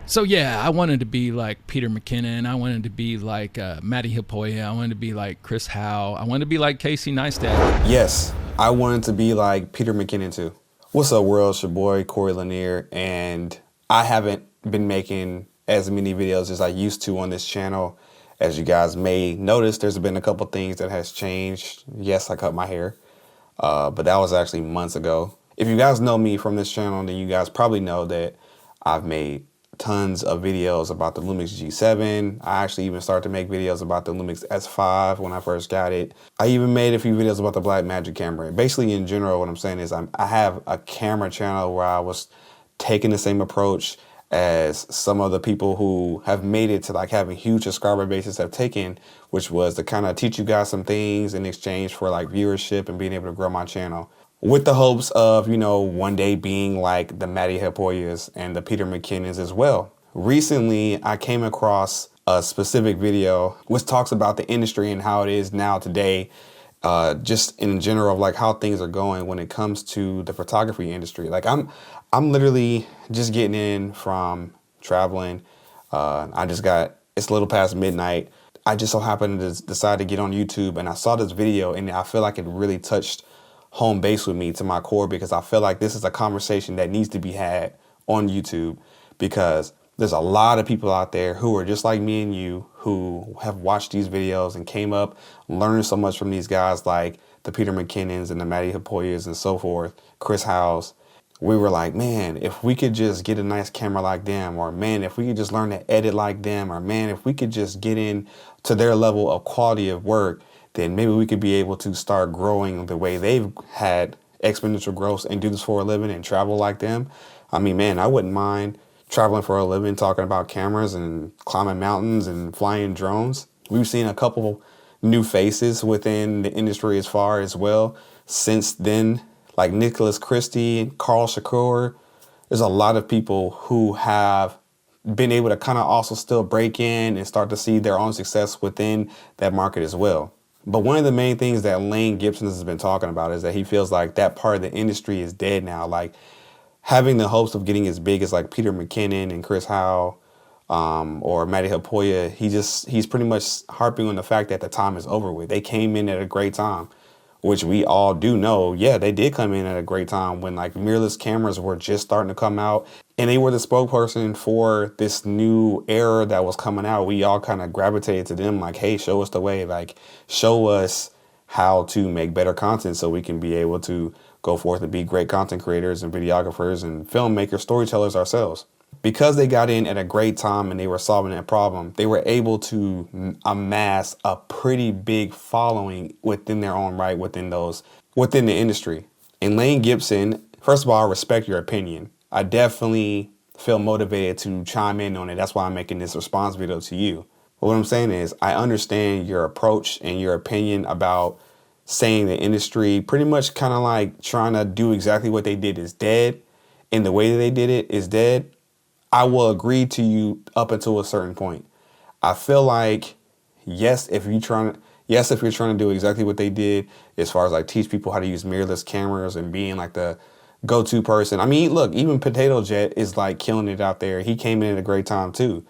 So yeah, I wanted to be like Peter McKinnon. I wanted to be like Matty Hippoya. I wanted to be like Chris Howe. I wanted to be like Casey Neistat. Yes, I wanted to be like Peter McKinnon too. What's up, world? It's your boy Corey Lanier, and I haven't been making as many videos as I used to on this channel. As you guys may notice, there's been a couple things that has changed. Yes, I cut my hair, but that was actually months ago. If you guys know me from this channel, then you guys probably know that I've made tons of videos about the Lumix G7. I actually even started to make videos about the Lumix S5 when I first got it. I even made a few videos about the Blackmagic camera. Basically, in general, what I'm saying is I have a camera channel where I was taking the same approach as some of the people who have made it to like having huge subscriber bases have taken, which was to kind of teach you guys some things in exchange for like viewership and being able to grow my channel, with the hopes of, you know, one day being like the Matty Hippoyas and the Peter McKinnons as well. Recently, I came across a specific video which talks about the industry and how it is now today, just in general of like how things are going when it comes to the photography industry. Like I'm literally just getting in from traveling. It's a little past midnight. I just so happened to decide to get on YouTube, and I saw this video, and I feel like it really touched home base with me to my core, because I feel like this is a conversation that needs to be had on YouTube, because there's a lot of people out there who are just like me and you who have watched these videos and came up, learned so much from these guys like the Peter McKinnons and the Matty Hippoyas and so forth, Chris Howe's. We were like, man, if we could just get a nice camera like them, or man, if we could just learn to edit like them, or man, if we could just get in to their level of quality of work, then maybe we could be able to start growing the way they've had exponential growth and do this for a living and travel like them. I mean, man, I wouldn't mind traveling for a living, talking about cameras and climbing mountains and flying drones. We've seen a couple new faces within the industry as far as well since then, like Nicholas Christie, Carl Shakur. There's a lot of people who have been able to kind of also still break in and start to see their own success within that market as well. But one of the main things that Lane Gibson has been talking about is that he feels like that part of the industry is dead now. Like having the hopes of getting as big as like Peter McKinnon and Chris Howe, or Matty Hippoya, he's pretty much harping on the fact that the time is over with. They came in at a great time, which we all do know. Yeah, they did come in at a great time when like mirrorless cameras were just starting to come out, and they were the spokesperson for this new era that was coming out. We all kind of gravitated to them like, hey, show us the way, like show us how to make better content so we can be able to go forth and be great content creators and videographers and filmmakers, storytellers ourselves. Because they got in at a great time and they were solving that problem, they were able to amass a pretty big following within their own right, within the industry. And Lane Gibson, first of all, I respect your opinion. I definitely feel motivated to chime in on it. That's why I'm making this response video to you. But what I'm saying is I understand your approach and your opinion about saying the industry pretty much kind of like trying to do exactly what they did is dead, and the way that they did it is dead. I will agree to you up until a certain point. I feel like, yes, if you're trying to do exactly what they did, as far as like teach people how to use mirrorless cameras and being like the go-to person. I mean, look, even Potato Jet is like killing it out there. He came in at a great time too.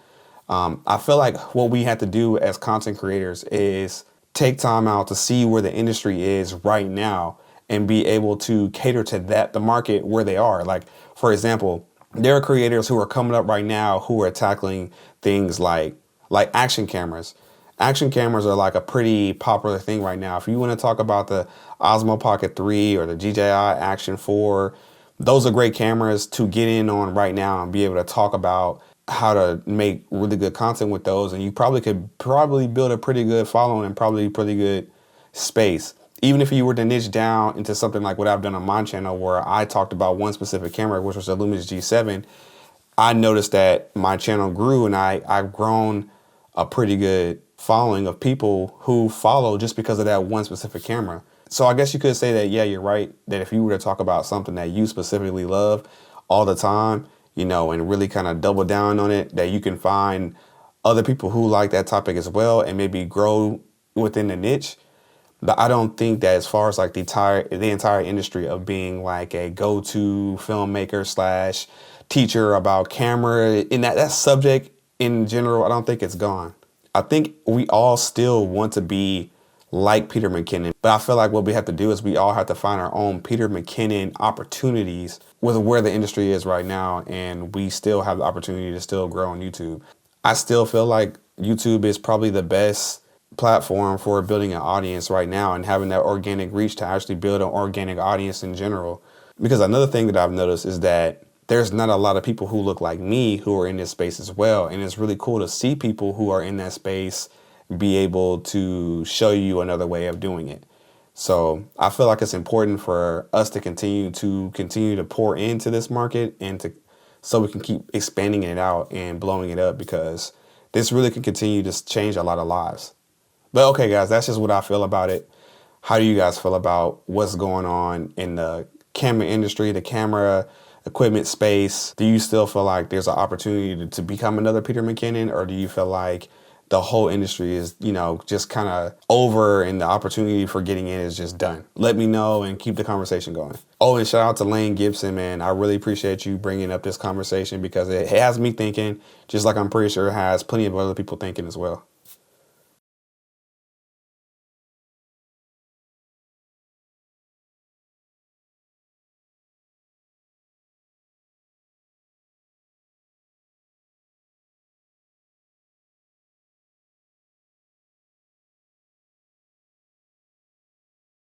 I feel like what we have to do as content creators is take time out to see where the industry is right now and be able to cater to the market where they are. Like, for example, there are creators who are coming up right now who are tackling things like action cameras. Action cameras are like a pretty popular thing right now. If you want to talk about the Osmo Pocket 3 or the DJI Action 4, those are great cameras to get in on right now and be able to talk about how to make really good content with those. And you could build a pretty good following and probably pretty good space. Even if you were to niche down into something like what I've done on my channel, where I talked about one specific camera, which was the Lumix G7, I noticed that my channel grew, and I've grown a pretty good following of people who follow just because of that one specific camera. So I guess you could say that, yeah, you're right, that if you were to talk about something that you specifically love all the time, you know, and really kind of double down on it, that you can find other people who like that topic as well and maybe grow within the niche. But I don't think that as far as like the entire industry of being like a go-to filmmaker slash teacher about camera. In that subject in general, I don't think it's gone. I think we all still want to be like Peter McKinnon, but I feel like what we have to do is we all have to find our own Peter McKinnon opportunities with where the industry is right now, and we still have the opportunity to still grow on YouTube. I still feel like YouTube is probably the best platform for building an audience right now and having that organic reach to actually build an organic audience in general. Because another thing that I've noticed is that there's not a lot of people who look like me who are in this space as well. And it's really cool to see people who are in that space be able to show you another way of doing it. So I feel like it's important for us to continue to pour into this market and so we can keep expanding it out and blowing it up, because this really can continue to change a lot of lives. But okay, guys, that's just what I feel about it. How do you guys feel about what's going on in the camera industry, the camera equipment space? Do you still feel like there's an opportunity to become another Peter McKinnon, or do you feel like the whole industry is, just kind of over and the opportunity for getting in is just done? Let me know and keep the conversation going. Oh, and shout out to Lane Gibson, man. I really appreciate you bringing up this conversation because it has me thinking, just like I'm pretty sure it has plenty of other people thinking as well.